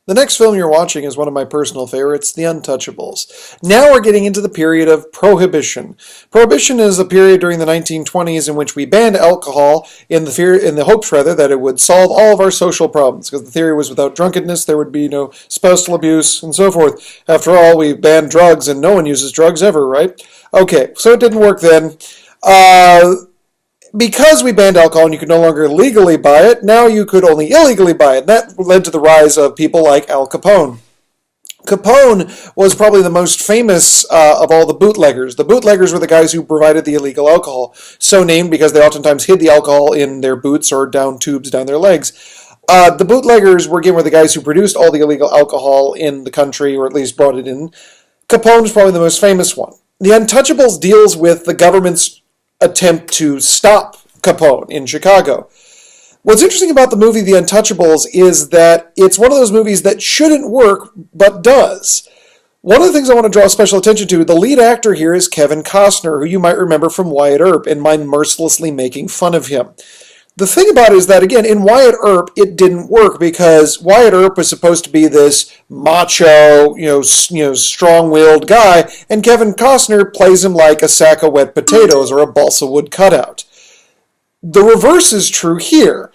The next film you're watching is one of my personal favorites, The Untouchables. Now we're getting into the period of Prohibition. Prohibition is a period during the 1920s in which we banned alcohol in the hopes rather that it would solve all of our social problems, because the theory was without drunkenness there would be no spousal abuse and so forth. After all, we banned drugs and no one uses drugs ever, right? Okay, so it didn't work then. Because we banned alcohol and you could no longer legally buy it, now you could only illegally buy it. And that led to the rise of people like Al Capone. Capone was probably the most famous of all the bootleggers. The bootleggers were the guys who provided the illegal alcohol, so named because they oftentimes hid the alcohol in their boots or down tubes down their legs. The bootleggers were the guys who produced all the illegal alcohol in the country, or at least brought it in. Capone's probably the most famous one. The Untouchables deals with the government's attempt to stop Capone in Chicago. What's interesting about the movie The Untouchables is that it's one of those movies that shouldn't work, but does. One of the things I want to draw special attention to, the lead actor here is Kevin Costner, who you might remember from Wyatt Earp, and my mercilessly making fun of him. The thing about it is that, again, in Wyatt Earp, it didn't work because Wyatt Earp was supposed to be this macho, strong-willed guy, and Kevin Costner plays him like a sack of wet potatoes or a balsa wood cutout. The reverse is true here.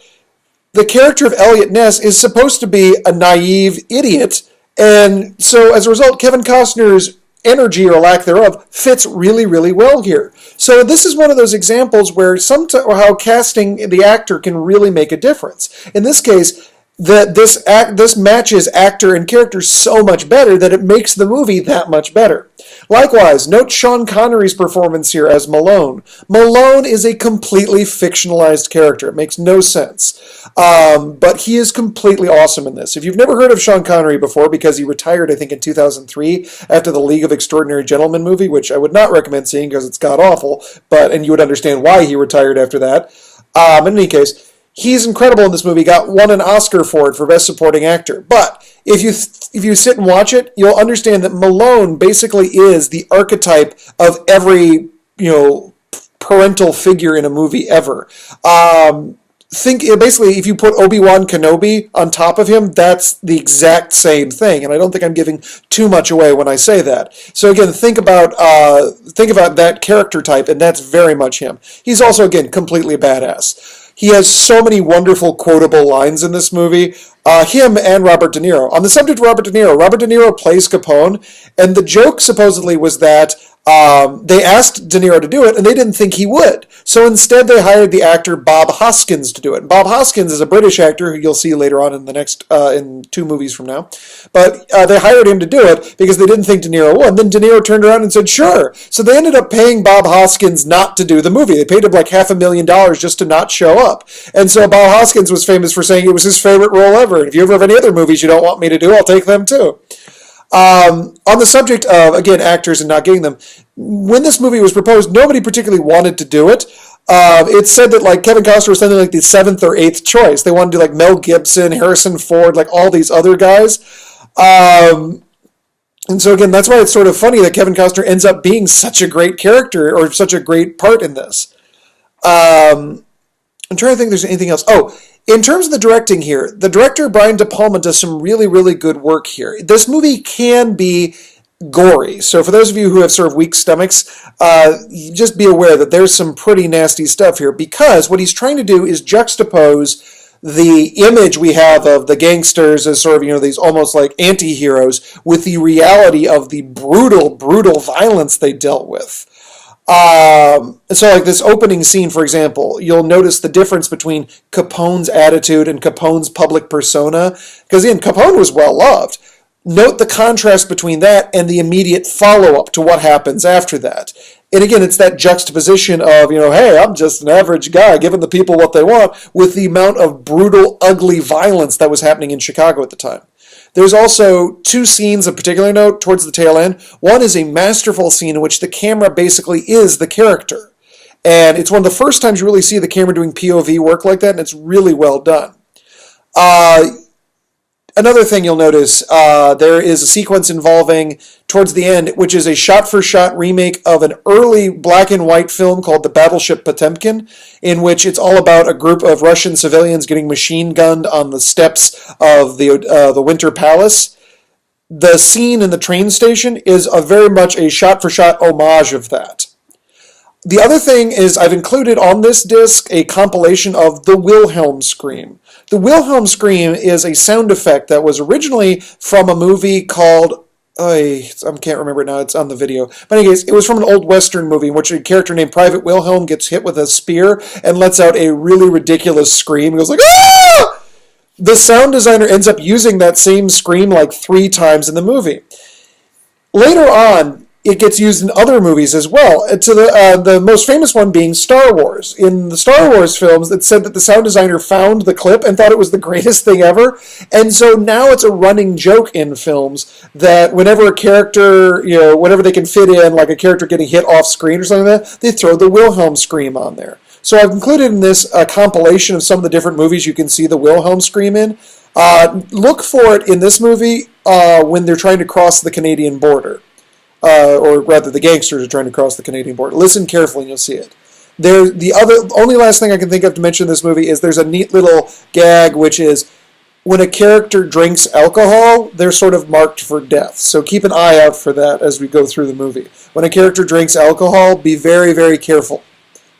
The character of Elliot Ness is supposed to be a naive idiot, and so as a result, Kevin Costner's energy or lack thereof fits really, really well here. So this is one of those examples where how casting the actor can really make a difference. In this case, this matches actor and character so much better that it makes the movie that much better. Likewise, note Sean Connery's performance here as Malone. Malone is a completely fictionalized character. It makes no sense. But he is completely awesome in this. If you've never heard of Sean Connery before, because he retired, I think, in 2003 after the League of Extraordinary Gentlemen movie, which I would not recommend seeing because it's god-awful, and you would understand why he retired after that. In any case, he's incredible in this movie. Won an Oscar for it for Best Supporting Actor. But if you sit and watch it, you'll understand that Malone basically is the archetype of every parental figure in a movie ever. Basically, if you put Obi-Wan Kenobi on top of him, that's the exact same thing. And I don't think I'm giving too much away when I say that. So again, think about that character type, and that's very much him. He's also, again, completely badass. He has so many wonderful quotable lines in this movie. Him and Robert De Niro. On the subject of Robert De Niro plays Capone, and the joke supposedly was that they asked De Niro to do it, and they didn't think he would. So instead, they hired the actor Bob Hoskins to do it. Bob Hoskins is a British actor who you'll see later on in the next in 2 movies from now. But they hired him to do it because they didn't think De Niro would. And then De Niro turned around and said, "Sure." So they ended up paying Bob Hoskins not to do the movie. They paid him like $500,000 just to not show up. And so Bob Hoskins was famous for saying it was his favorite role ever. And if you ever have any other movies you don't want me to do, I'll take them too. On the subject of, again, actors and not getting them, when this movie was proposed, nobody particularly wanted to do it. It's said that Kevin Costner was something like the 7th or 8th choice. They wanted to do Mel Gibson, Harrison Ford, all these other guys. And so again, that's why it's sort of funny that Kevin Costner ends up being such a great character or such a great part in this. I'm trying to think if there's anything else. Oh, in terms of the directing here, the director, Brian De Palma, does some really, really good work here. This movie can be gory. So for those of you who have sort of weak stomachs, just be aware that there's some pretty nasty stuff here, because what he's trying to do is juxtapose the image we have of the gangsters as sort of, these almost like anti-heroes with the reality of the brutal, brutal violence they dealt with. So this opening scene, for example, you'll notice the difference between Capone's attitude and Capone's public persona, because again, Capone was well loved. Note the contrast between that and the immediate follow-up to what happens after that. And again, it's that juxtaposition of, hey, I'm just an average guy giving the people what they want, with the amount of brutal, ugly violence that was happening in Chicago at the time. There's also 2 scenes of particular note towards the tail end. One is a masterful scene in which the camera basically is the character. And it's one of the first times you really see the camera doing POV work like that, and it's really well done. Another thing you'll notice, there is a sequence involving, towards the end, which is a shot-for-shot remake of an early black and white film called The Battleship Potemkin, in which it's all about a group of Russian civilians getting machine gunned on the steps of the Winter Palace. The scene in the train station is very much a shot-for-shot homage of that. The other thing is I've included on this disc a compilation of the Wilhelm scream. The Wilhelm scream is a sound effect that was originally from a movie called, I can't remember it now, it's on the video. But anyways, it was from an old Western movie in which a character named Private Wilhelm gets hit with a spear and lets out a really ridiculous scream. He goes like, ah! The sound designer ends up using that same scream like 3 times in the movie. Later on, it gets used in other movies as well, to the most famous one being Star Wars. In the Star Wars films, it said that the sound designer found the clip and thought it was the greatest thing ever, and so now it's a running joke in films that whenever a character, whenever they can fit in, like a character getting hit off screen or something like that, they throw the Wilhelm scream on there. So I've included in this a compilation of some of the different movies you can see the Wilhelm scream in. Look for it in this movie when they're trying to cross the Canadian border. Or rather, the gangsters are trying to cross the Canadian border. Listen carefully and you'll see it. The only last thing I can think of to mention in this movie is there's a neat little gag, which is when a character drinks alcohol, they're sort of marked for death. So keep an eye out for that as we go through the movie. When a character drinks alcohol, be very, very careful.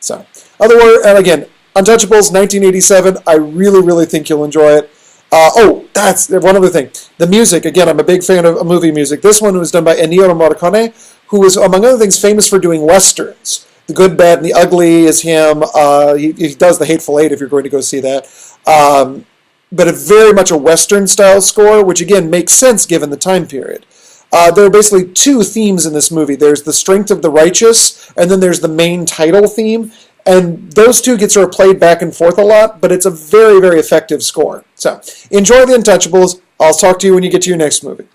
So, and again, Untouchables, 1987. I really, really think you'll enjoy it. That's one other thing. The music, again, I'm a big fan of movie music. This one was done by Ennio Morricone, who was, among other things, famous for doing westerns. The Good, Bad, and the Ugly is him. He does The Hateful Eight if you're going to go see that. But very much a western-style score, which, again, makes sense given the time period. There are basically 2 themes in this movie. There's the Strength of the Righteous, and then there's the main title theme. And those 2 get sort of played back and forth a lot, but it's a very, very effective score. So, enjoy the Untouchables. I'll talk to you when you get to your next movie.